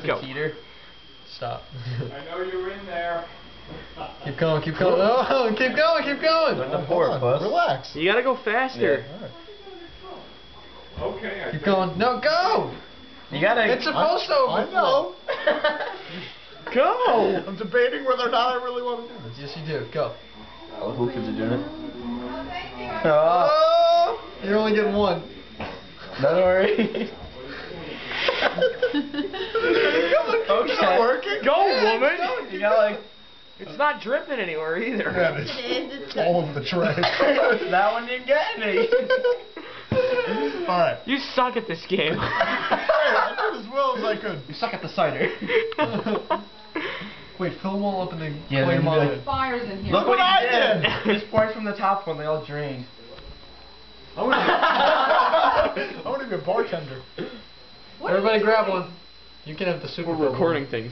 Go. Peter. Stop. I know you're in there. Keep going, keep going. Oh, keep going, keep going. What the for, Puss? Relax. You gotta go faster. Okay. Keep going. No, go! You gotta. It's supposed to. I know. Go! I'm debating whether or not I really want to do this. Yes, you do. Go. All the hookers are doing it. Oh, Oh! You're only getting one. don't worry. It's not working. Go, woman! You got like. It's not dripping anywhere either. Yeah, it's all over the tray. That one didn't get any. Alright. You suck at this game. I did as well as I could. You suck at the cider. Wait, fill them all up and then Yeah, clean then them all you in. Fires in here. Look what I he did. Just poured from the top one. They all drained. I want to be a bartender. What are Everybody you grab doing? one. You can have the super. We're recording things.